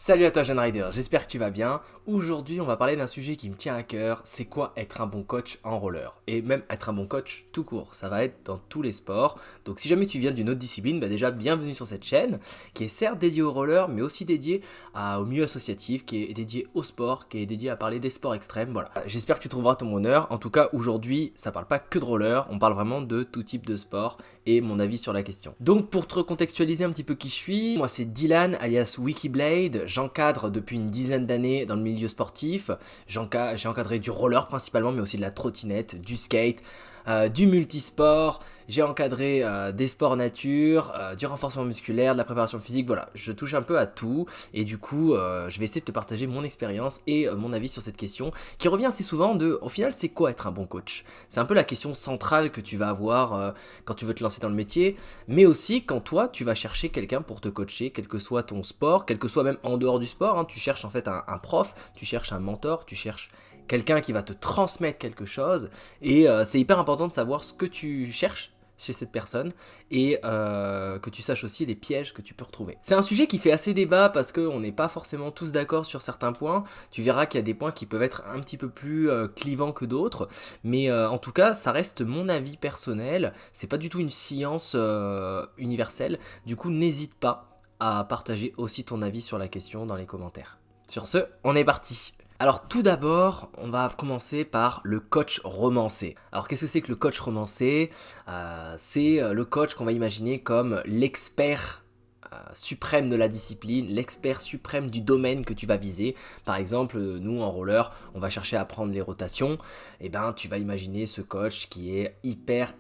Salut à toi jeune rider, j'espère que tu vas bien. Aujourd'hui on va parler d'un sujet qui me tient à cœur, c'est quoi être un bon coach en roller. Et même être un bon coach tout court, ça va être dans tous les sports. Donc si jamais tu viens d'une autre discipline, déjà bienvenue sur cette chaîne, qui est certes dédiée au roller, mais aussi dédiée au milieu associatif, qui est dédiée au sport, qui est dédiée à parler des sports extrêmes, voilà. J'espère que tu trouveras ton bonheur. En tout cas aujourd'hui, ça parle pas que de roller, on parle vraiment de tout type de sport et mon avis sur la question. Donc pour te recontextualiser un petit peu qui je suis, moi c'est Dylan alias Wikiblade. J'encadre depuis une dizaine d'années dans le milieu sportif. J'ai encadré du roller principalement, mais aussi de la trottinette, du skate, du multisport. J'ai encadré des sports nature, du renforcement musculaire, de la préparation physique. Voilà, je touche un peu à tout. Et du coup, je vais essayer de te partager mon expérience et mon avis sur cette question qui revient assez souvent au final, c'est quoi être un bon coach? C'est un peu la question centrale que tu vas avoir quand tu veux te lancer dans le métier, mais aussi quand toi, tu vas chercher quelqu'un pour te coacher, quel que soit ton sport, quel que soit même en dehors du sport, hein, tu cherches en fait un prof, tu cherches un mentor, tu cherches quelqu'un qui va te transmettre quelque chose, et c'est hyper important de savoir ce que tu cherches chez cette personne et que tu saches aussi les pièges que tu peux retrouver. C'est un sujet qui fait assez débat parce qu'on n'est pas forcément tous d'accord sur certains points. Tu verras qu'il y a des points qui peuvent être un petit peu plus clivants que d'autres, mais en tout cas ça reste mon avis personnel, c'est pas du tout une science universelle, du coup n'hésite pas à partager aussi ton avis sur la question dans les commentaires. Sur ce, on est parti. Alors tout d'abord, on va commencer par le coach romancé. Alors qu'est-ce que c'est que le coach romancé? C'est le coach qu'on va imaginer comme l'expert suprême de la discipline, l'expert suprême du domaine que tu vas viser. Par exemple, nous en roller, on va chercher à prendre les rotations. Et ben, tu vas imaginer ce coach qui est hyper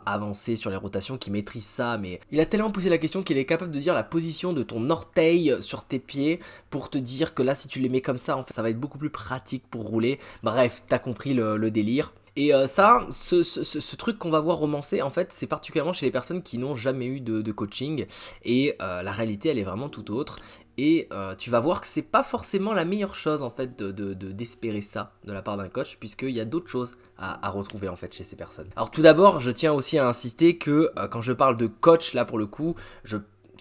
avancé sur les rotations, qui maîtrise ça, mais il a tellement poussé la question qu'il est capable de dire la position de ton orteil sur tes pieds pour te dire que là, si tu les mets comme ça, en fait, ça va être beaucoup plus pratique pour rouler. Bref, t'as compris le délire. Et ce truc qu'on va voir romancer, en fait, c'est particulièrement chez les personnes qui n'ont jamais eu de coaching. Et la réalité, elle est vraiment tout autre. Et tu vas voir que c'est pas forcément la meilleure chose, en fait, d'espérer ça de la part d'un coach, puisqu'il y a d'autres choses à retrouver, en fait, chez ces personnes. Alors tout d'abord, je tiens aussi à insister que quand je parle de coach, là, pour le coup,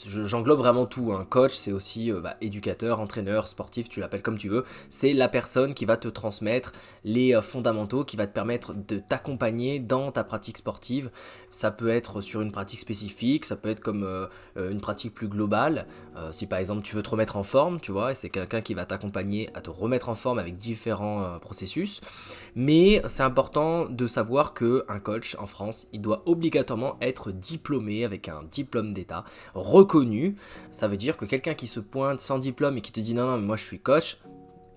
j'englobe vraiment tout. Un coach, c'est aussi éducateur, entraîneur, sportif, tu l'appelles comme tu veux. C'est la personne qui va te transmettre les fondamentaux, qui va te permettre de t'accompagner dans ta pratique sportive. Ça peut être sur une pratique spécifique, ça peut être comme une pratique plus globale. Si par exemple tu veux te remettre en forme, tu vois, et c'est quelqu'un qui va t'accompagner à te remettre en forme avec différents processus. Mais c'est important de savoir qu'un coach en France, il doit obligatoirement être diplômé avec un diplôme d'État reconnu. Ça veut dire que quelqu'un qui se pointe sans diplôme et qui te dit non, mais moi je suis coach,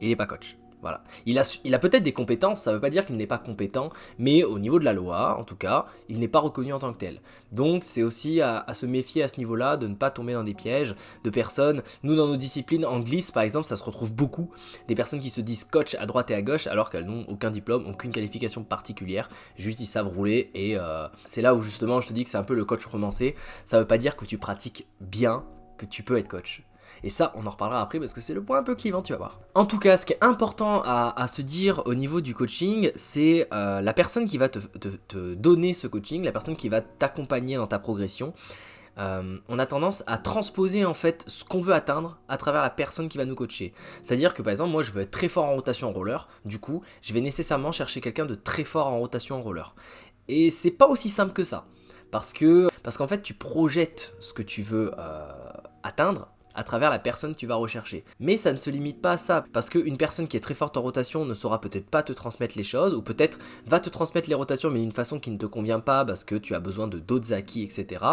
il n'est pas coach. Voilà. Il a peut-être des compétences, ça ne veut pas dire qu'il n'est pas compétent, mais au niveau de la loi, en tout cas, il n'est pas reconnu en tant que tel. Donc c'est aussi à se méfier à ce niveau-là, de ne pas tomber dans des pièges de personnes. Nous, dans nos disciplines, en glisse par exemple, ça se retrouve beaucoup, des personnes qui se disent coach à droite et à gauche, alors qu'elles n'ont aucun diplôme, aucune qualification particulière, juste ils savent rouler, et c'est là où justement je te dis que c'est un peu le coach romancé. Ça ne veut pas dire que tu pratiques bien, que tu peux être coach. Et ça, on en reparlera après parce que c'est le point un peu clivant, tu vas voir. En tout cas, ce qui est important à se dire au niveau du coaching, c'est la personne qui va te donner ce coaching, la personne qui va t'accompagner dans ta progression. On a tendance à transposer en fait ce qu'on veut atteindre à travers la personne qui va nous coacher. C'est-à-dire que par exemple, moi je veux être très fort en rotation en roller, du coup, je vais nécessairement chercher quelqu'un de très fort en rotation en roller. Et c'est pas aussi simple que ça. Parce qu'en fait, tu projettes ce que tu veux atteindre à travers la personne que tu vas rechercher. Mais ça ne se limite pas à ça, parce qu'une personne qui est très forte en rotation ne saura peut-être pas te transmettre les choses, ou peut-être va te transmettre les rotations mais d'une façon qui ne te convient pas parce que tu as besoin de d'autres acquis, etc.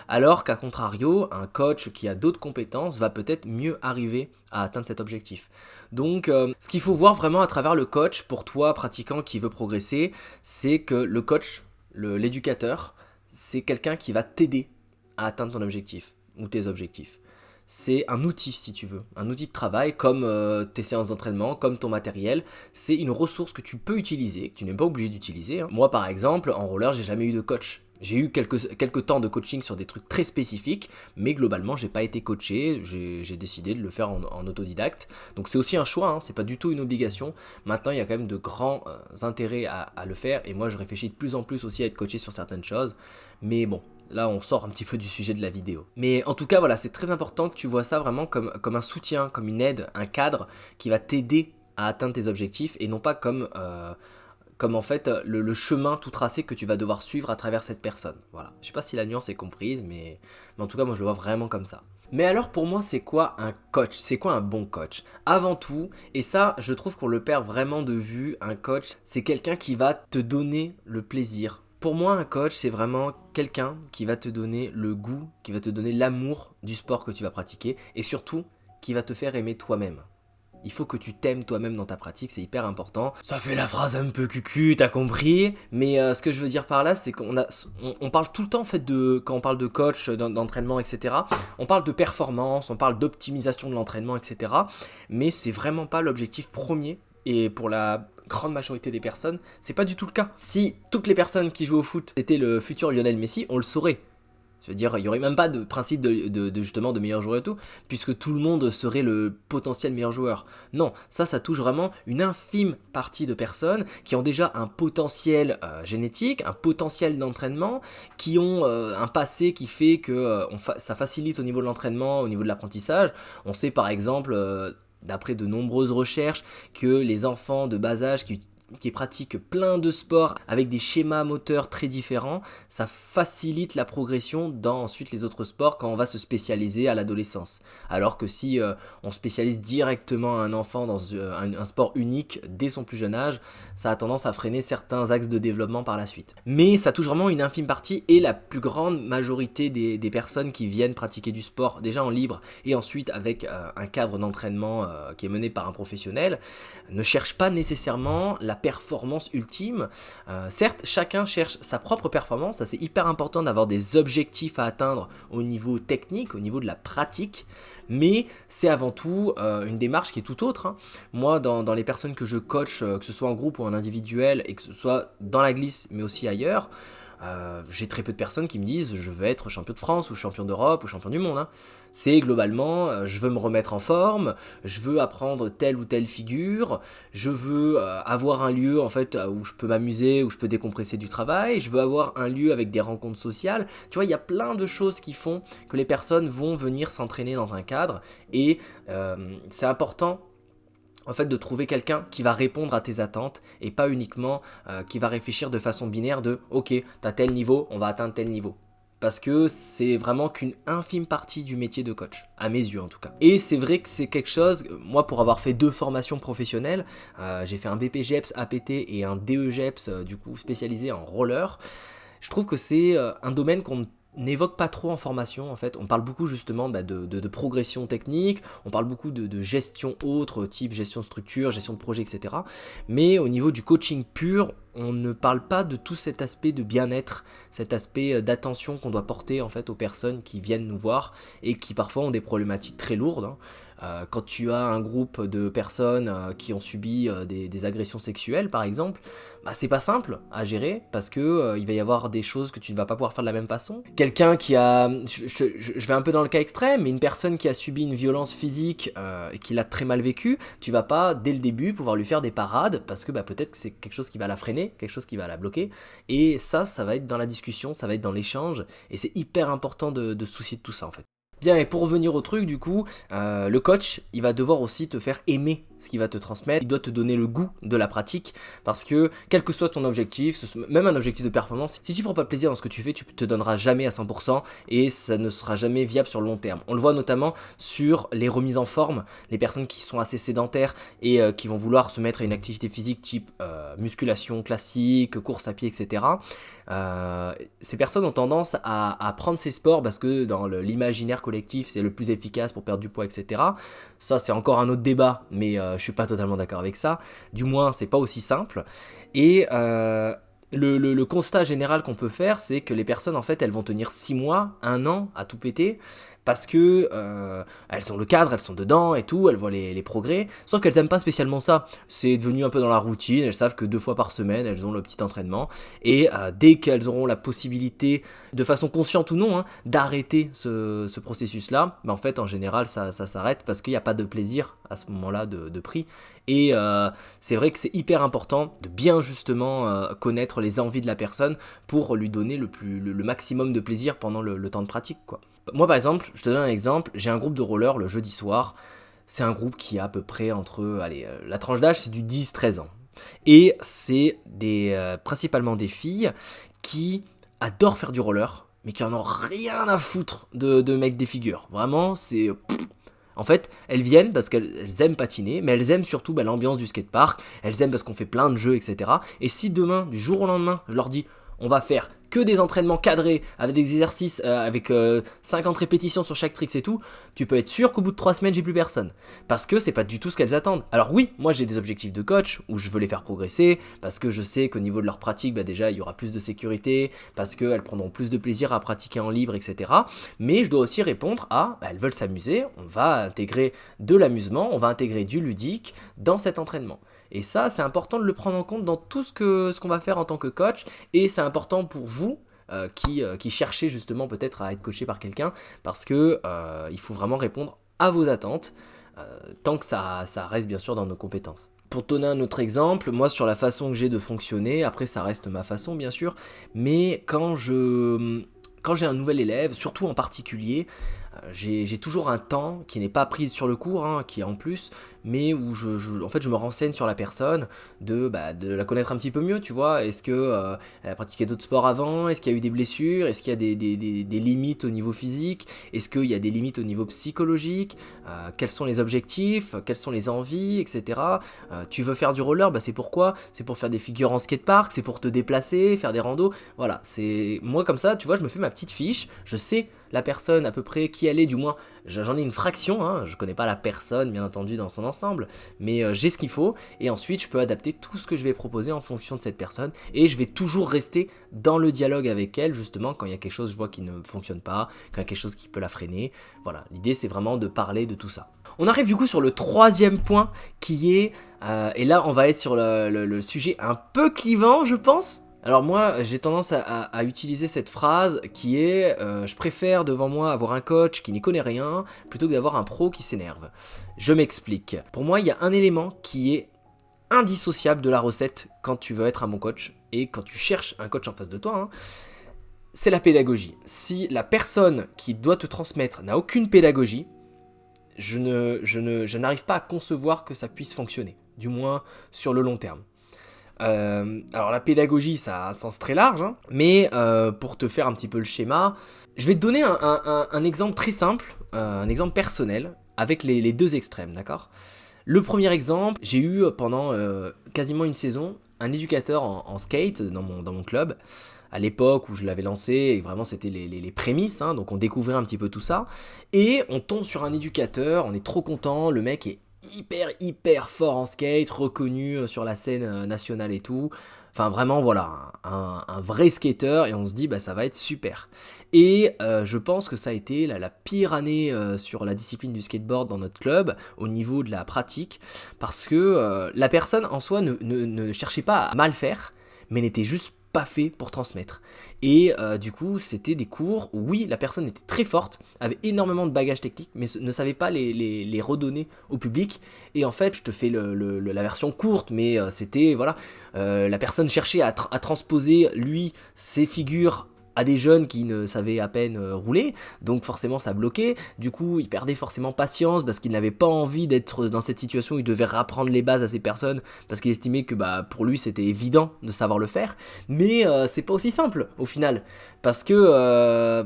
Alors qu'à contrario, un coach qui a d'autres compétences va peut-être mieux arriver à atteindre cet objectif. Donc ce qu'il faut voir vraiment à travers le coach, pour toi pratiquant qui veut progresser, c'est que le coach, l'éducateur, c'est quelqu'un qui va t'aider à atteindre ton objectif ou tes objectifs. C'est un outil si tu veux, un outil de travail comme tes séances d'entraînement, comme ton matériel. C'est une ressource que tu peux utiliser, que tu n'es pas obligé d'utiliser, hein. Moi par exemple, en roller, j'ai jamais eu de coach. J'ai eu quelques temps de coaching sur des trucs très spécifiques, mais globalement, j'ai pas été coaché, j'ai décidé de le faire en autodidacte. Donc c'est aussi un choix, hein, c'est pas du tout une obligation. Maintenant, il y a quand même de grands intérêts à le faire, et moi je réfléchis de plus en plus aussi à être coaché sur certaines choses. Mais bon, Là, on sort un petit peu du sujet de la vidéo. Mais en tout cas, voilà, c'est très important que tu vois ça vraiment comme un soutien, comme une aide, un cadre qui va t'aider à atteindre tes objectifs et non pas comme en fait le chemin tout tracé que tu vas devoir suivre à travers cette personne. Voilà. Je sais pas si la nuance est comprise, mais en tout cas, moi, je le vois vraiment comme ça. Mais alors pour moi, c'est quoi un coach? C'est quoi un bon coach? Avant tout, et ça, je trouve qu'on le perd vraiment de vue, un coach, c'est quelqu'un qui va te donner le plaisir. Pour moi, un coach, c'est vraiment quelqu'un qui va te donner le goût, qui va te donner l'amour du sport que tu vas pratiquer et surtout qui va te faire aimer toi-même. Il faut que tu t'aimes toi-même dans ta pratique, c'est hyper important. Ça fait la phrase un peu cucu, t'as compris. Mais ce que je veux dire par là, c'est on parle tout le temps en fait quand on parle de coach, d'entraînement, etc. On parle de performance, on parle d'optimisation de l'entraînement, etc. Mais c'est vraiment pas l'objectif premier. Et pour la grande majorité des personnes, c'est pas du tout le cas. Si toutes les personnes qui jouent au foot étaient le futur Lionel Messi, on le saurait. Je veux dire, il n'y aurait même pas de principe justement de meilleur joueur et tout, puisque tout le monde serait le potentiel meilleur joueur. Non, ça touche vraiment une infime partie de personnes qui ont déjà un potentiel génétique, un potentiel d'entraînement, qui ont un passé qui fait que ça facilite au niveau de l'entraînement, au niveau de l'apprentissage. On sait par exemple, d'après de nombreuses recherches, que les enfants de bas âge qui pratiquent plein de sports avec des schémas moteurs très différents, ça facilite la progression dans ensuite les autres sports quand on va se spécialiser à l'adolescence. Alors que si on spécialise directement un enfant dans un sport unique dès son plus jeune âge, ça a tendance à freiner certains axes de développement par la suite. Mais ça touche vraiment une infime partie et la plus grande majorité des personnes qui viennent pratiquer du sport déjà en libre et ensuite avec un cadre d'entraînement qui est mené par un professionnel ne cherchent pas nécessairement la performance ultime. Certes, chacun cherche sa propre performance, ça c'est hyper important d'avoir des objectifs à atteindre au niveau technique, au niveau de la pratique, mais c'est avant tout une démarche qui est tout autre. Moi, dans les personnes que je coach, que ce soit en groupe ou en individuel, et que ce soit dans la glisse, mais aussi ailleurs, j'ai très peu de personnes qui me disent je veux être champion de France ou champion d'Europe ou champion du monde. C'est globalement je veux me remettre en forme, je veux apprendre telle ou telle figure, je veux avoir un lieu en fait où je peux m'amuser, où je peux décompresser du travail, je veux avoir un lieu avec des rencontres sociales. Tu vois, il y a plein de choses qui font que les personnes vont venir s'entraîner dans un cadre et c'est important en fait de trouver quelqu'un qui va répondre à tes attentes et pas uniquement qui va réfléchir de façon binaire de ok, t'as tel niveau, on va atteindre tel niveau. Parce que c'est vraiment qu'une infime partie du métier de coach, à mes yeux en tout cas. Et c'est vrai que c'est quelque chose, moi pour avoir fait 2 formations professionnelles, j'ai fait un BPGEPS APT et un DEGEPS du coup spécialisé en roller, je trouve que c'est un domaine qu'on n'évoque pas trop en formation en fait. On parle beaucoup justement de progression technique, on parle beaucoup de gestion autre, type gestion de structure, gestion de projet, etc. Mais au niveau du coaching pur, on ne parle pas de tout cet aspect de bien-être, cet aspect d'attention qu'on doit porter en fait aux personnes qui viennent nous voir et qui parfois ont des problématiques très lourdes. Quand tu as un groupe de personnes qui ont subi des agressions sexuelles par exemple, bah, c'est pas simple à gérer parce que il va y avoir des choses que tu ne vas pas pouvoir faire de la même façon. Quelqu'un qui a, je vais un peu dans le cas extrême, mais une personne qui a subi une violence physique et qui l'a très mal vécu, tu vas pas dès le début pouvoir lui faire des parades parce que bah, peut-être que c'est quelque chose qui va la freiner, quelque chose qui va la bloquer. Et ça va être dans la discussion, ça va être dans l'échange et c'est hyper important de se soucier de tout ça en fait. Bien, et pour revenir au truc, du coup, le coach, il va devoir aussi te faire aimer ce qu'il va te transmettre. Il doit te donner le goût de la pratique parce que, quel que soit ton objectif, même un objectif de performance, si tu prends pas de plaisir dans ce que tu fais, tu te donneras jamais à 100% et ça ne sera jamais viable sur le long terme. On le voit notamment sur les remises en forme, les personnes qui sont assez sédentaires et qui vont vouloir se mettre à une activité physique type musculation classique, course à pied, etc. Ces personnes ont tendance à prendre ces sports parce que dans l'imaginaire collectif c'est le plus efficace pour perdre du poids, etc. Ça c'est encore un autre débat, mais je suis pas totalement d'accord avec ça, du moins c'est pas aussi simple. Et le constat général qu'on peut faire, c'est que les personnes en fait elles vont tenir 6 mois, 1 an à tout péter, parce que elles ont le cadre, elles sont dedans et tout, elles voient les progrès, sauf qu'elles aiment pas spécialement ça. C'est devenu un peu dans la routine, elles savent que 2 fois par semaine, elles ont le petit entraînement, et dès qu'elles auront la possibilité, de façon consciente ou non, hein, d'arrêter ce processus-là, en fait, en général, ça s'arrête parce qu'il n'y a pas de plaisir à ce moment-là de pris. Et c'est vrai que c'est hyper important de bien justement connaître les envies de la personne pour lui donner le maximum de plaisir pendant le temps de pratique, quoi. Moi par exemple, je te donne un exemple, j'ai un groupe de rollers le jeudi soir, c'est un groupe qui a à peu près entre, allez, la tranche d'âge c'est du 10-13 ans. Et c'est principalement des filles qui adorent faire du roller, mais qui en ont rien à foutre de mecs des figures. Vraiment, c'est... En fait, elles viennent parce qu'elles aiment patiner, mais elles aiment surtout l'ambiance du skatepark, elles aiment parce qu'on fait plein de jeux, etc. Et si demain, du jour au lendemain, je leur dis, on va faire que des entraînements cadrés, avec des exercices, avec 50 répétitions sur chaque tricks et tout, tu peux être sûr qu'au bout de 3 semaines, j'ai plus personne. Parce que c'est pas du tout ce qu'elles attendent. Alors oui, moi j'ai des objectifs de coach, où je veux les faire progresser, parce que je sais qu'au niveau de leur pratique, déjà il y aura plus de sécurité, parce qu'elles prendront plus de plaisir à pratiquer en libre, etc. Mais je dois aussi répondre à, elles veulent s'amuser, on va intégrer de l'amusement, on va intégrer du ludique dans cet entraînement. Et ça, c'est important de le prendre en compte dans tout ce qu'on va faire en tant que coach. Et c'est important pour vous qui cherchez justement peut-être à être coaché par quelqu'un. Parce que il faut vraiment répondre à vos attentes. Tant que ça reste bien sûr dans nos compétences. Pour te donner un autre exemple, moi sur la façon que j'ai de fonctionner, après ça reste ma façon bien sûr. Mais quand j'ai un nouvel élève, surtout en particulier, j'ai toujours un temps qui n'est pas pris sur le cours, hein, qui est en plus, mais où en fait, je me renseigne sur la personne, de la connaître un petit peu mieux, tu vois. Est-ce que elle a pratiqué d'autres sports avant? Est-ce qu'il y a eu des blessures? Est-ce qu'il y a des limites au niveau physique? Est-ce qu'il y a des limites au niveau psychologique? Quels sont les objectifs? Quelles sont les envies, etc. Tu veux faire du roller? C'est pourquoi? C'est pour faire des figures en skatepark, c'est pour te déplacer, faire des randos. Voilà, c'est moi comme ça, tu vois, je me fais ma petite fiche, je sais la personne à peu près qui elle est, du moins j'en ai une fraction, hein, je connais pas la personne bien entendu dans son ensemble, mais j'ai ce qu'il faut, et ensuite je peux adapter tout ce que je vais proposer en fonction de cette personne, et je vais toujours rester dans le dialogue avec elle justement quand il y a quelque chose je vois qui ne fonctionne pas, quand il y a quelque chose qui peut la freiner. Voilà, l'idée c'est vraiment de parler de tout ça. On arrive du coup sur le troisième point qui est, et là on va être sur le sujet un peu clivant je pense. Alors moi, j'ai tendance à utiliser cette phrase qui est je préfère devant moi avoir un coach qui n'y connaît rien plutôt que d'avoir un pro qui s'énerve. Je m'explique. Pour moi, il y a un élément qui est indissociable de la recette quand tu veux être un bon coach et quand tu cherches un coach en face de toi, hein, c'est la pédagogie. Si la personne qui doit te transmettre n'a aucune pédagogie, je n'arrive pas à concevoir que ça puisse fonctionner, du moins sur le long terme. Alors la pédagogie ça a un sens très large, hein, mais pour te faire un petit peu le schéma, je vais te donner un exemple très simple, un exemple personnel avec les deux extrêmes, d'accord ? Le premier exemple, j'ai eu pendant quasiment une saison un éducateur en skate dans mon club, à l'époque où je l'avais lancé, et vraiment c'était les prémices, hein, donc on découvrait un petit peu tout ça, et on tombe sur un éducateur, on est trop content, le mec est hyper fort en skate, reconnu sur la scène nationale et tout. Enfin vraiment voilà, un vrai skater, et on se dit ça va être super. Et je pense que ça a été la pire année sur la discipline du skateboard dans notre club, au niveau de la pratique, parce que la personne en soi ne cherchait pas à mal faire, mais n'était juste pas fait pour transmettre. Et du coup, c'était des cours où oui, la personne était très forte, avait énormément de bagages techniques, mais ne savait pas les redonner au public. Et en fait, je te fais la version courte, mais c'était, voilà, la personne cherchait à transposer, lui, ses figures à des jeunes qui ne savaient à peine rouler, donc forcément ça bloquait, du coup il perdait forcément patience parce qu'il n'avait pas envie d'être dans cette situation où il devait rapprendre les bases à ces personnes parce qu'il estimait que pour lui c'était évident de savoir le faire, mais c'est pas aussi simple au final, parce que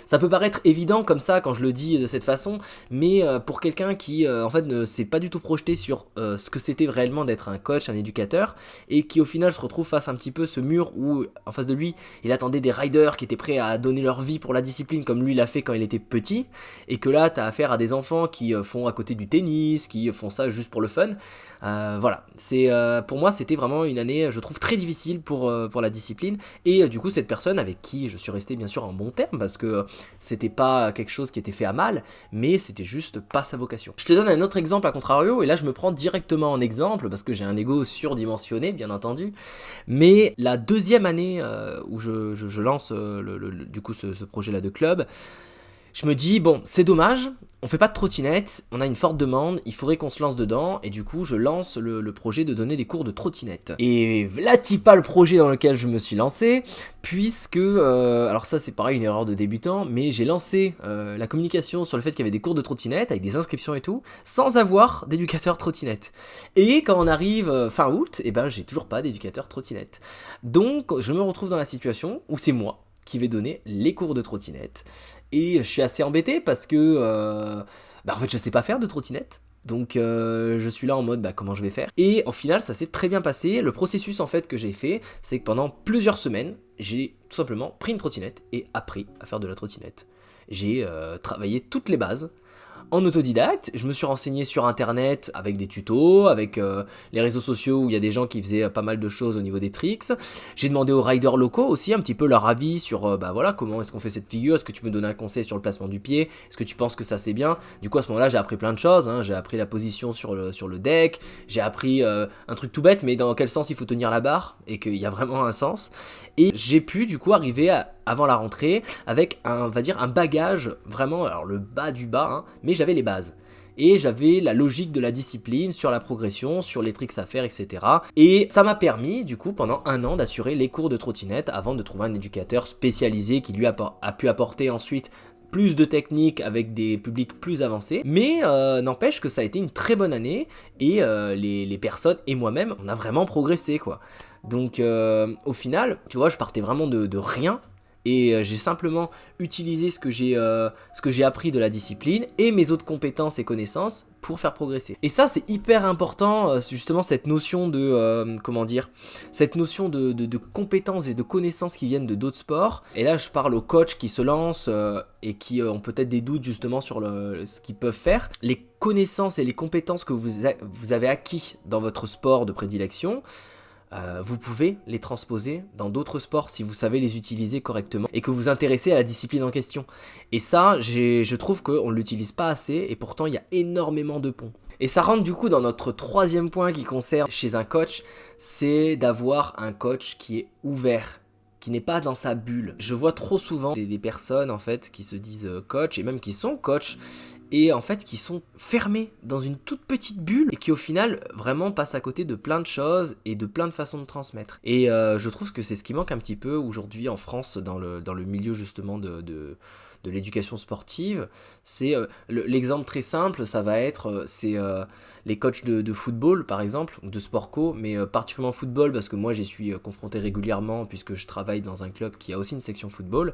ça peut paraître évident comme ça quand je le dis de cette façon, mais pour quelqu'un qui en fait ne s'est pas du tout projeté sur ce que c'était réellement d'être un coach, un éducateur, et qui au final se retrouve face un petit peu ce mur où en face de lui il attendait des riders riders qui étaient prêts à donner leur vie pour la discipline comme lui l'a fait quand il était petit, et que là t'as affaire à des enfants qui font à côté du tennis, qui font ça juste pour le fun. Voilà, pour moi c'était vraiment une année, je trouve, très difficile pour la discipline, et du coup cette personne avec qui je suis resté bien sûr en bon terme, parce que c'était pas quelque chose qui était fait à mal, mais c'était juste pas sa vocation. Je te donne un autre exemple à contrario, et là je me prends directement en exemple, parce que j'ai un ego surdimensionné bien entendu, mais la deuxième année où je lance du coup ce projet-là de club, je me dis, bon, c'est dommage, on fait pas de trottinette, on a une forte demande, il faudrait qu'on se lance dedans, et du coup, je lance le projet de donner des cours de trottinette. Et là, pas le projet dans lequel je me suis lancé, puisque, alors ça c'est pareil, une erreur de débutant, mais j'ai lancé la communication sur le fait qu'il y avait des cours de trottinette, avec des inscriptions et tout, sans avoir d'éducateur trottinette. Et quand on arrive fin août, et ben j'ai toujours pas d'éducateur trottinette. Donc, je me retrouve dans la situation où c'est moi qui vais donner les cours de trottinette. Et je suis assez embêté parce que en fait je sais pas faire de trottinette. Donc je suis là en mode comment je vais faire. Et au final ça s'est très bien passé. Le processus en fait que j'ai fait, c'est que pendant plusieurs semaines, j'ai tout simplement pris une trottinette et appris à faire de la trottinette. J'ai travaillé toutes les bases. En autodidacte, je me suis renseigné sur internet avec des tutos, avec les réseaux sociaux où il y a des gens qui faisaient pas mal de choses au niveau des tricks. J'ai demandé aux riders locaux aussi un petit peu leur avis sur voilà, comment est-ce qu'on fait cette figure, est-ce que tu me donnes un conseil sur le placement du pied, est-ce que tu penses que ça c'est bien. Du coup à ce moment-là j'ai appris plein de choses, hein. J'ai appris la position sur le deck, j'ai appris un truc tout bête mais dans quel sens il faut tenir la barre et qu'il y a vraiment un sens. Et j'ai pu du coup arriver avant la rentrée avec on va dire un bagage vraiment, alors le bas du bas, hein, mais j'avais les bases. Et j'avais la logique de la discipline sur la progression, sur les tricks à faire, etc. Et ça m'a permis, du coup, pendant un an, d'assurer les cours de trottinette avant de trouver un éducateur spécialisé qui lui a pu apporter ensuite plus de techniques avec des publics plus avancés. Mais n'empêche que ça a été une très bonne année et les personnes et moi-même, on a vraiment progressé, quoi. Donc au final, tu vois, je partais vraiment de rien. Et j'ai simplement utilisé ce que j'ai appris de la discipline et mes autres compétences et connaissances pour faire progresser. Et ça c'est hyper important, justement cette notion de, cette notion de compétences et de connaissances qui viennent de d'autres sports. Et là je parle aux coachs qui se lancent et qui ont peut-être des doutes justement sur ce qu'ils peuvent faire. Les connaissances et les compétences que vous avez acquis dans votre sport de prédilection, vous pouvez les transposer dans d'autres sports si vous savez les utiliser correctement et que vous vous intéressez à la discipline en question. Et ça, je trouve qu'on ne l'utilise pas assez et pourtant il y a énormément de ponts. Et ça rentre du coup dans notre troisième point qui concerne chez un coach, c'est d'avoir un coach qui est ouvert, qui n'est pas dans sa bulle. Je vois trop souvent des personnes en fait qui se disent coach et même qui sont coach et en fait qui sont fermés dans une toute petite bulle et qui au final vraiment passent à côté de plein de choses et de plein de façons de transmettre. Et je trouve que c'est ce qui manque un petit peu aujourd'hui en France dans le milieu justement de l'éducation sportive. C'est l'exemple très simple, ça va être les coachs de football par exemple, ou de sport co, mais particulièrement football parce que moi j'y suis confronté régulièrement puisque je travaille dans un club qui a aussi une section football.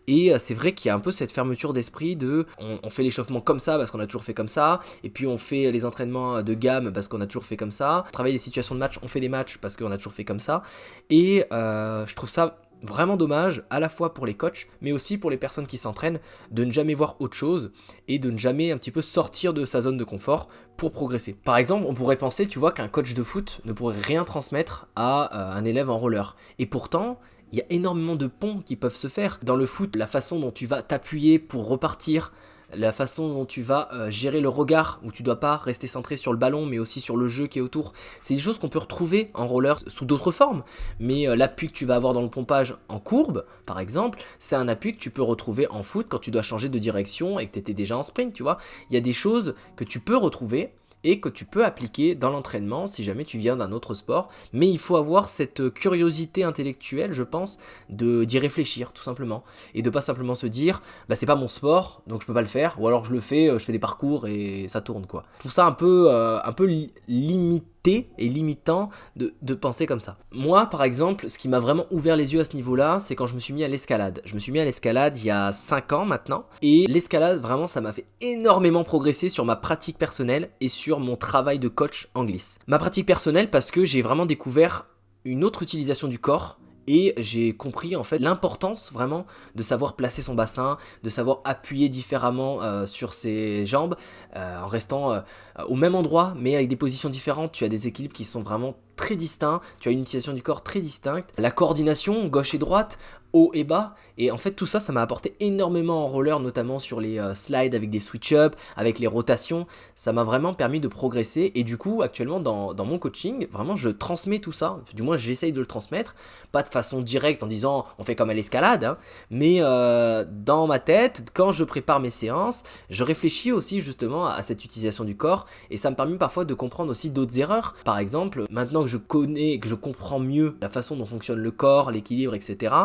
Et c'est vrai qu'il y a un peu cette fermeture d'esprit de on fait l'échauffement comme ça parce qu'on a toujours fait comme ça, et puis on fait les entraînements de gamme parce qu'on a toujours fait comme ça, on travaille les situations de match, on fait des matchs parce qu'on a toujours fait comme ça. Et je trouve ça vraiment dommage, à la fois pour les coachs, mais aussi pour les personnes qui s'entraînent, de ne jamais voir autre chose et de ne jamais un petit peu sortir de sa zone de confort pour progresser. Par exemple, on pourrait penser, tu vois, qu'un coach de foot ne pourrait rien transmettre à un élève en roller. Et pourtant, il y a énormément de ponts qui peuvent se faire. Dans le foot, la façon dont tu vas t'appuyer pour repartir, la façon dont tu vas gérer le regard, où tu dois pas rester centré sur le ballon mais aussi sur le jeu qui est autour, c'est des choses qu'on peut retrouver en roller sous d'autres formes, mais l'appui que tu vas avoir dans le pompage en courbe par exemple, c'est un appui que tu peux retrouver en foot quand tu dois changer de direction et que tu étais déjà en sprint, tu vois. Il y a des choses que tu peux retrouver et que tu peux appliquer dans l'entraînement si jamais tu viens d'un autre sport, mais il faut avoir cette curiosité intellectuelle, je pense, d'y réfléchir tout simplement, et de pas simplement se dire c'est pas mon sport donc je peux pas le faire, ou alors je le fais, je fais des parcours et ça tourne, quoi. Je trouve ça un peu limité et limitant de penser comme ça. Moi par exemple, ce qui m'a vraiment ouvert les yeux à ce niveau-là, c'est quand je me suis mis à l'escalade. Je me suis mis à l'escalade il y a 5 ans maintenant, et l'escalade vraiment ça m'a fait énormément progresser sur ma pratique personnelle et sur mon travail de coach en glisse. Ma pratique personnelle parce que j'ai vraiment découvert une autre utilisation du corps Et j'ai compris en fait l'importance vraiment de savoir placer son bassin, de savoir appuyer différemment sur ses jambes en restant au même endroit mais avec des positions différentes. Tu as des équilibres qui sont vraiment très distincts, tu as une utilisation du corps très distincte, la coordination gauche et droite, haut et bas, et en fait tout ça, ça m'a apporté énormément en roller, notamment sur les slides avec des switch-up, avec les rotations, ça m'a vraiment permis de progresser, et du coup actuellement dans mon coaching, vraiment je transmets tout ça, du moins j'essaye de le transmettre, pas de façon directe en disant on fait comme à l'escalade, hein, mais dans ma tête, quand je prépare mes séances, je réfléchis aussi justement à cette utilisation du corps, et ça me permet parfois de comprendre aussi d'autres erreurs. Par exemple, maintenant que je connais, que je comprends mieux la façon dont fonctionne le corps, l'équilibre, etc.,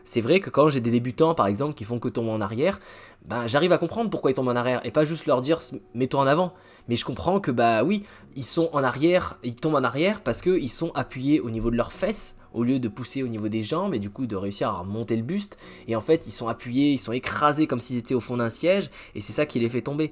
c'est vrai que quand j'ai des débutants par exemple qui font que tomber en arrière, ben, j'arrive à comprendre pourquoi ils tombent en arrière et pas juste leur dire mets-toi en avant. Mais je comprends que bah oui, ils sont en arrière, ils tombent en arrière parce qu'ils sont appuyés au niveau de leurs fesses au lieu de pousser au niveau des jambes et du coup de réussir à remonter le buste. Et en fait, ils sont appuyés, ils sont écrasés comme s'ils étaient au fond d'un siège et c'est ça qui les fait tomber.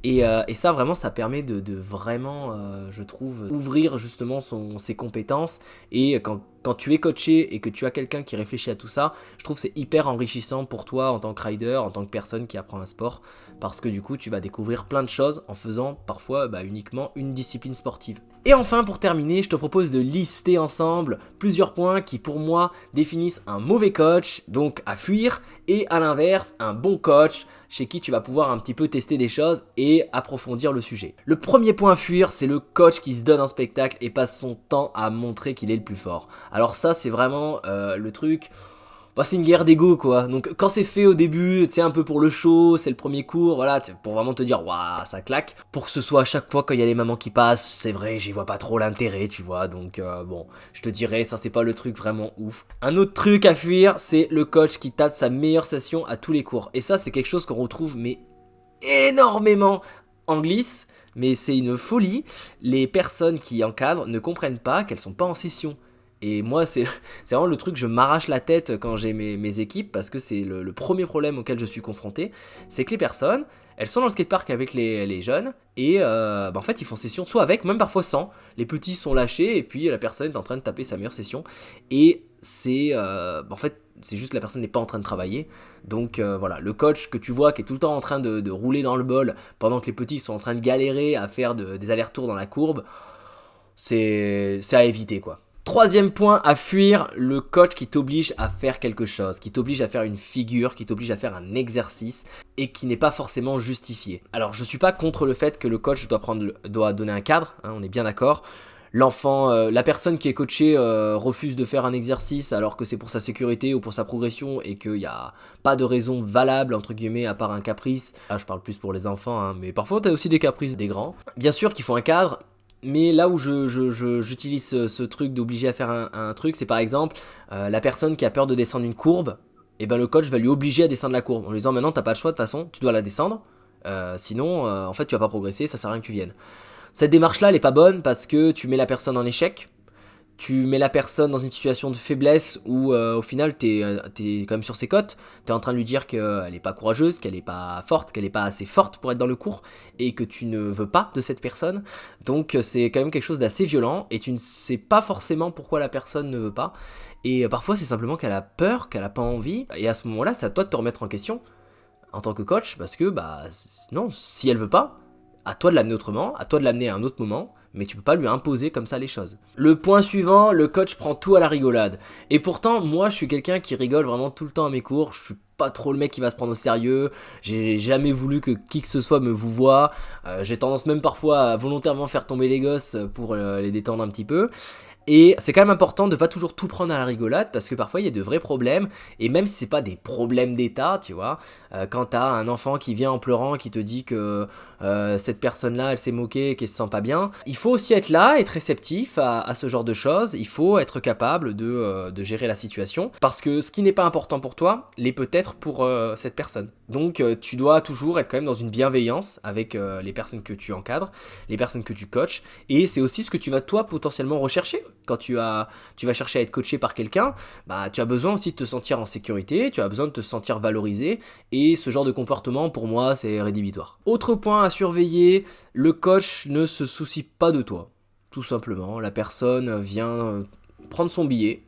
Et ça vraiment ça permet de vraiment je trouve ouvrir justement ses compétences et quand tu es coaché et que tu as quelqu'un qui réfléchit à tout ça, je trouve que c'est hyper enrichissant pour toi en tant que rider, en tant que personne qui apprend un sport parce que du coup tu vas découvrir plein de choses en faisant parfois uniquement une discipline sportive. Et enfin pour terminer, je te propose de lister ensemble plusieurs points qui pour moi définissent un mauvais coach, donc à fuir, et à l'inverse un bon coach chez qui tu vas pouvoir un petit peu tester des choses et approfondir le sujet. Le premier point à fuir, c'est le coach qui se donne en spectacle et passe son temps à montrer qu'il est le plus fort. Alors ça c'est vraiment le truc, bah, c'est une guerre d'ego quoi. Donc quand c'est fait au début, tu sais un peu pour le show, c'est le premier cours, voilà, pour vraiment te dire waouh ça claque. Pour que ce soit à chaque fois quand il y a les mamans qui passent, c'est vrai j'y vois pas trop l'intérêt tu vois. Donc bon, je te dirais ça c'est pas le truc vraiment ouf. Un autre truc à fuir, c'est le coach qui tape sa meilleure session à tous les cours. Et ça c'est quelque chose qu'on retrouve mais énormément en glisse. Mais c'est une folie, les personnes qui encadrent ne comprennent pas qu'elles sont pas en session. Et moi, c'est vraiment le truc, je m'arrache la tête quand j'ai mes équipes, parce que c'est le premier problème auquel je suis confronté, c'est que les personnes, elles sont dans le skatepark avec les jeunes, et en fait, ils font session soit avec, même parfois sans. Les petits sont lâchés, et puis la personne est en train de taper sa meilleure session. Et c'est... en fait, c'est juste que la personne n'est pas en train de travailler. Donc voilà, le coach que tu vois qui est tout le temps en train de rouler dans le bol, pendant que les petits sont en train de galérer à faire des allers-retours dans la courbe, c'est à éviter quoi. Troisième point à fuir, le coach qui t'oblige à faire quelque chose, qui t'oblige à faire une figure, qui t'oblige à faire un exercice et qui n'est pas forcément justifié. Alors je suis pas contre le fait que le coach doit donner un cadre, hein, on est bien d'accord. L'enfant, la personne qui est coachée refuse de faire un exercice alors que c'est pour sa sécurité ou pour sa progression et qu'il n'y a pas de raison valable entre guillemets à part un caprice. Là je parle plus pour les enfants, hein, mais parfois t'as aussi des caprices des grands. Bien sûr qu'il faut un cadre. Mais là où j'utilise ce truc d'obliger à faire un truc, c'est par exemple la personne qui a peur de descendre une courbe, et ben le coach va lui obliger à descendre la courbe en lui disant maintenant t'as pas le choix de toute façon, tu dois la descendre, sinon en fait tu vas pas progresser, ça sert à rien que tu viennes. Cette démarche là elle est pas bonne parce que tu mets la personne en échec, tu mets la personne dans une situation de faiblesse où au final t'es quand même sur ses côtes, t'es en train de lui dire qu'elle est pas courageuse, qu'elle est pas forte, qu'elle est pas assez forte pour être dans le cours et que tu ne veux pas de cette personne. Donc c'est quand même quelque chose d'assez violent et tu ne sais pas forcément pourquoi la personne ne veut pas. Et parfois c'est simplement qu'elle a peur, qu'elle a pas envie. Et à ce moment-là c'est à toi de te remettre en question en tant que coach parce que non, si elle veut pas, à toi de l'amener autrement, à toi de l'amener à un autre moment, mais tu peux pas lui imposer comme ça les choses. Le point suivant, le coach prend tout à la rigolade. Et pourtant, moi je suis quelqu'un qui rigole vraiment tout le temps à mes cours, je suis pas trop le mec qui va se prendre au sérieux, j'ai jamais voulu que qui que ce soit me vous voie, j'ai tendance même parfois à volontairement faire tomber les gosses pour les détendre un petit peu. Et c'est quand même important de pas toujours tout prendre à la rigolade parce que parfois il y a de vrais problèmes et même si c'est pas des problèmes d'état, tu vois, quand t'as un enfant qui vient en pleurant qui te dit que cette personne-là elle s'est moquée et qu'elle se sent pas bien, il faut aussi être là, être réceptif à ce genre de choses, il faut être capable de gérer la situation parce que ce qui n'est pas important pour toi l'est peut-être pour cette personne. Donc tu dois toujours être quand même dans une bienveillance avec les personnes que tu encadres, les personnes que tu coaches et c'est aussi ce que tu vas toi potentiellement rechercher. Quand tu vas chercher à être coaché par quelqu'un, tu as besoin aussi de te sentir en sécurité, tu as besoin de te sentir valorisé, et ce genre de comportement, pour moi, c'est rédhibitoire. Autre point à surveiller, le coach ne se soucie pas de toi. Tout simplement, la personne vient prendre son billet,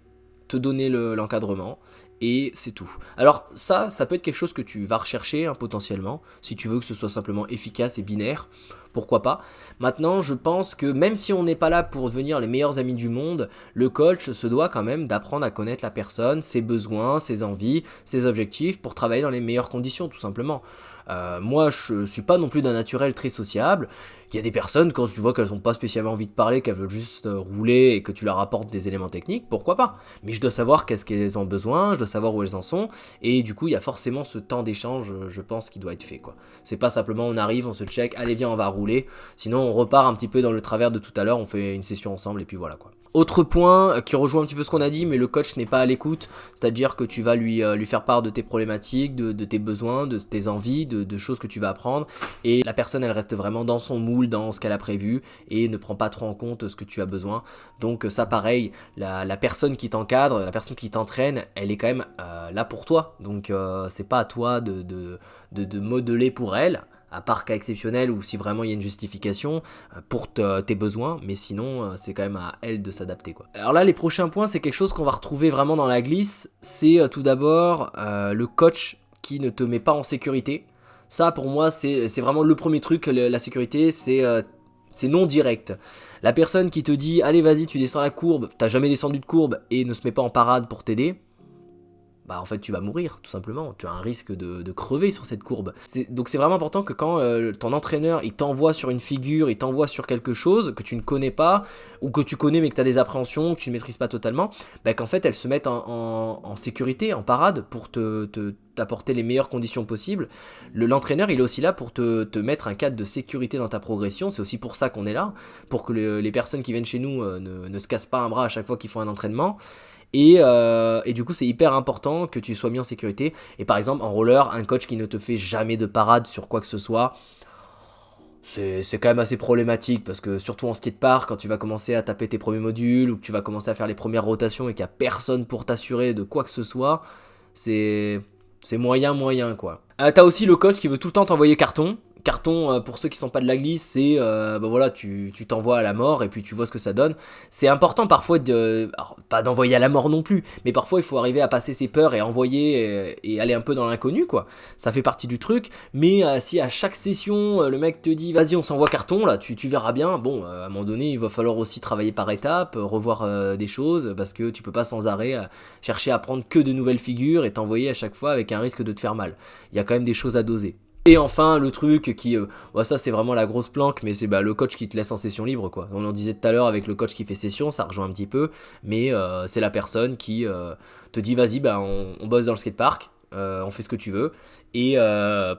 te donner l'encadrement, et c'est tout. Alors ça peut être quelque chose que tu vas rechercher hein, potentiellement, si tu veux que ce soit simplement efficace et binaire, pourquoi pas. Maintenant, je pense que même si on n'est pas là pour devenir les meilleurs amis du monde, le coach se doit quand même d'apprendre à connaître la personne, ses besoins, ses envies, ses objectifs, pour travailler dans les meilleures conditions, tout simplement. Moi, je suis pas non plus d'un naturel très sociable. Il y a des personnes, quand tu vois qu'elles n'ont pas spécialement envie de parler, qu'elles veulent juste rouler et que tu leur apportes des éléments techniques, pourquoi pas. Mais je dois savoir qu'est-ce qu'elles ont besoin, je dois savoir où elles en sont, et du coup, il y a forcément ce temps d'échange, je pense, qui doit être fait, quoi. C'est pas simplement on arrive, on se check, allez viens, on va rouler. Sinon, on repart un petit peu dans le travers de tout à l'heure, on fait une session ensemble, et puis voilà, quoi. Autre point qui rejoint un petit peu ce qu'on a dit, mais le coach n'est pas à l'écoute, c'est-à-dire que tu vas lui faire part de tes problématiques, de tes besoins, de tes envies, de choses que tu vas apprendre, et la personne elle reste vraiment dans son moule, dans ce qu'elle a prévu, et ne prend pas trop en compte ce que tu as besoin. Donc ça pareil, la personne qui t'encadre, la personne qui t'entraîne, elle est quand même là pour toi, donc c'est pas à toi de modeler pour elle, à part cas exceptionnel ou si vraiment il y a une justification pour tes besoins, mais sinon c'est quand même à elle de s'adapter, quoi. Alors là, les prochains points, c'est quelque chose qu'on va retrouver vraiment dans la glisse, c'est tout d'abord le coach qui ne te met pas en sécurité. Ça pour moi c'est vraiment le premier truc, la sécurité, c'est non direct. La personne qui te dit allez vas-y tu descends la courbe, t'as jamais descendu de courbe et ne se met pas en parade pour t'aider, bah en fait tu vas mourir tout simplement, tu as un risque de crever sur cette courbe. Donc c'est vraiment important que quand ton entraîneur il t'envoie sur une figure, il t'envoie sur quelque chose que tu ne connais pas, ou que tu connais mais que tu as des appréhensions, que tu ne maîtrises pas totalement, bah qu'en fait elle se mette en sécurité, en parade pour t'apporter les meilleures conditions possibles. L'entraîneur il est aussi là pour te mettre un cadre de sécurité dans ta progression, c'est aussi pour ça qu'on est là, pour que les personnes qui viennent chez nous ne se cassent pas un bras à chaque fois qu'ils font un entraînement. Et du coup c'est hyper important que tu sois mis en sécurité. Et par exemple en roller, un coach qui ne te fait jamais de parade sur quoi que ce soit, c'est quand même assez problématique, parce que surtout en skatepark, quand tu vas commencer à taper tes premiers modules, ou que tu vas commencer à faire les premières rotations et qu'il n'y a personne pour t'assurer de quoi que ce soit, c'est moyen quoi. T'as aussi le coach qui veut tout le temps t'envoyer carton. Carton, pour ceux qui sont pas de la glisse, c'est bah voilà, tu t'envoies à la mort et puis tu vois ce que ça donne. C'est important parfois alors, pas d'envoyer à la mort non plus, mais parfois il faut arriver à passer ses peurs et envoyer et aller un peu dans l'inconnu, quoi. Ça fait partie du truc, mais si à chaque session le mec te dit vas-y on s'envoie carton, là tu verras bien, bon à un moment donné il va falloir aussi travailler par étapes, revoir des choses, parce que tu peux pas sans arrêt chercher à prendre que de nouvelles figures et t'envoyer à chaque fois avec un risque de te faire mal. Il y a quand même des choses à doser. Et enfin, le truc qui... ça c'est vraiment la grosse planque, mais c'est le coach qui te laisse en session libre, quoi. On en disait tout à l'heure avec le coach qui fait session, ça rejoint un petit peu, mais c'est la personne qui te dit vas-y, on bosse dans le skatepark, on fait ce que tu veux, et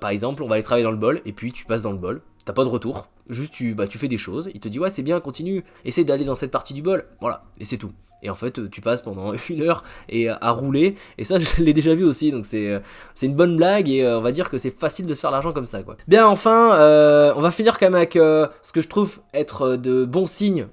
par exemple, on va aller travailler dans le bol, et puis tu passes dans le bol, t'as pas de retour, juste tu fais des choses, il te dit ouais c'est bien, continue, essaie d'aller dans cette partie du bol, voilà, et c'est tout. Et en fait, tu passes pendant 1 heure à rouler. Et ça, je l'ai déjà vu aussi. Donc c'est une bonne blague. Et on va dire que c'est facile de se faire l'argent comme ça, quoi. Bien, enfin, on va finir quand même avec ce que je trouve être de bons signes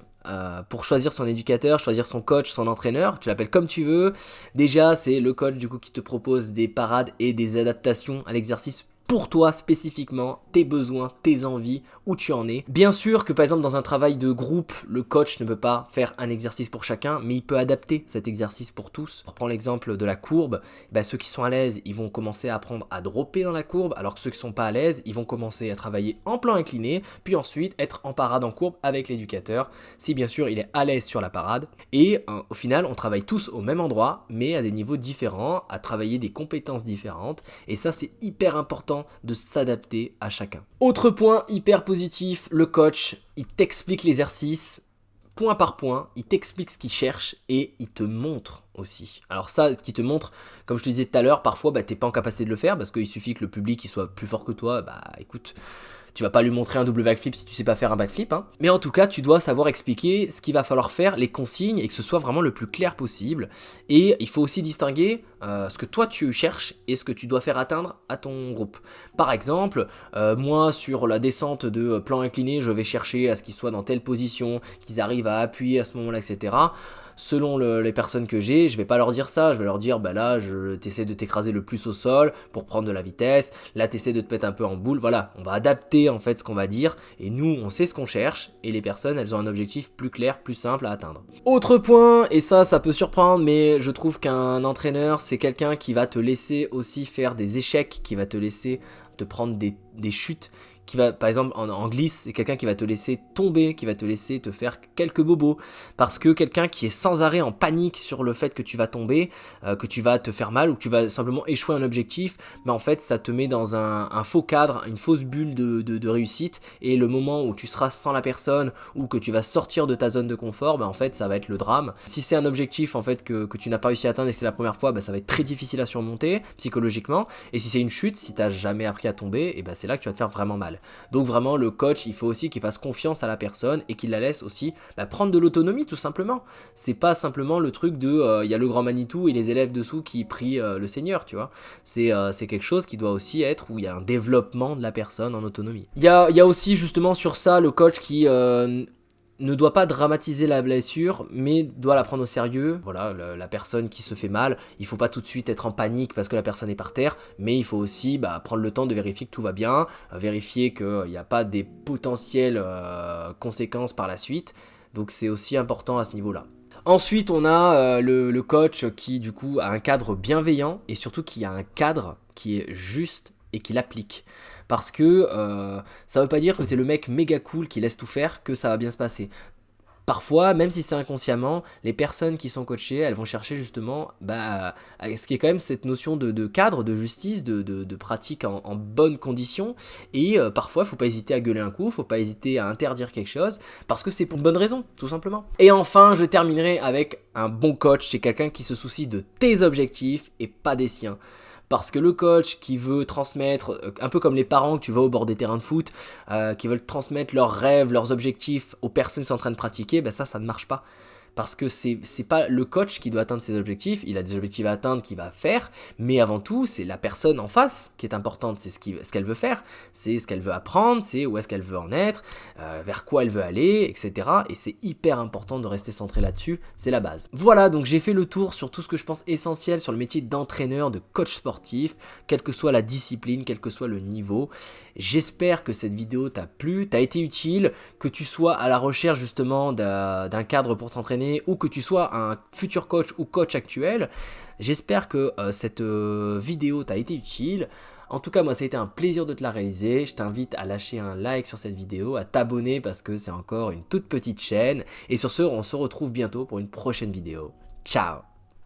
pour choisir son éducateur, choisir son coach, son entraîneur. Tu l'appelles comme tu veux. Déjà, c'est le coach du coup qui te propose des parades et des adaptations à l'exercice pour toi spécifiquement, tes besoins, tes envies, où tu en es. Bien sûr que par exemple dans un travail de groupe, le coach ne peut pas faire un exercice pour chacun, mais il peut adapter cet exercice pour tous. Pour prendre l'exemple de la courbe, ceux qui sont à l'aise, ils vont commencer à apprendre à dropper dans la courbe, alors que ceux qui sont pas à l'aise, ils vont commencer à travailler en plan incliné, puis ensuite être en parade en courbe avec l'éducateur, si bien sûr il est à l'aise sur la parade. Et au final, on travaille tous au même endroit, mais à des niveaux différents, à travailler des compétences différentes, et ça c'est hyper important de s'adapter à chacun. Autre point hyper positif, le coach, il t'explique l'exercice point par point, il t'explique ce qu'il cherche et il te montre aussi. Alors ça, qui te montre, comme je te disais tout à l'heure, parfois t'es pas en capacité de le faire parce qu'il suffit que le public il soit plus fort que toi, écoute, tu vas pas lui montrer un double backflip si tu sais pas faire un backflip, hein. Mais en tout cas, tu dois savoir expliquer ce qu'il va falloir faire, les consignes, et que ce soit vraiment le plus clair possible. Et il faut aussi distinguer ce que toi tu cherches et ce que tu dois faire atteindre à ton groupe. Par exemple, moi sur la descente de plan incliné, je vais chercher à ce qu'ils soient dans telle position, qu'ils arrivent à appuyer à ce moment-là, etc. Selon les personnes que j'ai, je vais pas leur dire ça, je vais leur dire bah là t'essaies de t'écraser le plus au sol pour prendre de la vitesse, là t'essaies de te mettre un peu en boule, voilà, on va adapter en fait ce qu'on va dire et nous on sait ce qu'on cherche et les personnes elles ont un objectif plus clair, plus simple à atteindre. Autre point, et ça peut surprendre mais je trouve qu'un entraîneur c'est quelqu'un qui va te laisser aussi faire des échecs, qui va te laisser te prendre des chutes, qui va, par exemple en glisse, c'est quelqu'un qui va te laisser tomber, qui va te laisser te faire quelques bobos, parce que quelqu'un qui est sans arrêt en panique sur le fait que tu vas tomber, que tu vas te faire mal ou que tu vas simplement échouer un objectif, mais en fait ça te met dans un faux cadre, une fausse bulle de réussite, et le moment où tu seras sans la personne ou que tu vas sortir de ta zone de confort, bah en fait ça va être le drame. Si c'est un objectif en fait que tu n'as pas réussi à atteindre et c'est la première fois, bah ça va être très difficile à surmonter psychologiquement, et si c'est une chute, si tu n'as jamais appris à tomber, et bah c'est là que tu vas te faire vraiment mal. Donc vraiment le coach il faut aussi qu'il fasse confiance à la personne et qu'il la laisse aussi prendre de l'autonomie tout simplement. C'est pas simplement le truc de y a le grand Manitou et les élèves dessous qui prient le Seigneur, tu vois. C'est quelque chose qui doit aussi être où il y a un développement de la personne en autonomie. Il y a aussi justement sur ça le coach qui ne doit pas dramatiser la blessure, mais doit la prendre au sérieux. Voilà, la personne qui se fait mal, il faut pas tout de suite être en panique parce que la personne est par terre, mais il faut aussi prendre le temps de vérifier que tout va bien, vérifier qu'il n'y a pas des potentielles conséquences par la suite. Donc c'est aussi important à ce niveau-là. Ensuite, on a le coach qui du coup a un cadre bienveillant et surtout qui a un cadre qui est juste et qui l'applique. Parce que ça veut pas dire que t'es le mec méga cool qui laisse tout faire, que ça va bien se passer. Parfois, même si c'est inconsciemment, les personnes qui sont coachées, elles vont chercher justement ce qui est quand même cette notion de cadre, de justice, de pratique en bonnes conditions. Et parfois, il faut pas hésiter à gueuler un coup, faut pas hésiter à interdire quelque chose, parce que c'est pour une bonne raison, tout simplement. Et enfin, je terminerai avec un bon coach, c'est quelqu'un qui se soucie de tes objectifs et pas des siens. Parce que le coach qui veut transmettre, un peu comme les parents que tu vas au bord des terrains de foot, qui veulent transmettre leurs rêves, leurs objectifs aux personnes qui sont en train de pratiquer, ça ne marche pas. Parce que c'est pas le coach qui doit atteindre ses objectifs, il a des objectifs à atteindre qu'il va faire, mais avant tout, c'est la personne en face qui est importante, c'est ce qu'elle veut faire, c'est ce qu'elle veut apprendre, c'est où est-ce qu'elle veut en être, vers quoi elle veut aller, etc. Et c'est hyper important de rester centré là-dessus, c'est la base. Voilà, donc j'ai fait le tour sur tout ce que je pense essentiel sur le métier d'entraîneur, de coach sportif, quelle que soit la discipline, quel que soit le niveau. J'espère que cette vidéo t'a plu, t'a été utile, que tu sois à la recherche justement d'un cadre pour t'entraîner, ou que tu sois un futur coach ou coach actuel. J'espère que cette vidéo t'a été utile. En tout cas, moi, ça a été un plaisir de te la réaliser. Je t'invite à lâcher un like sur cette vidéo, à t'abonner parce que c'est encore une toute petite chaîne. Et sur ce, on se retrouve bientôt pour une prochaine vidéo. Ciao!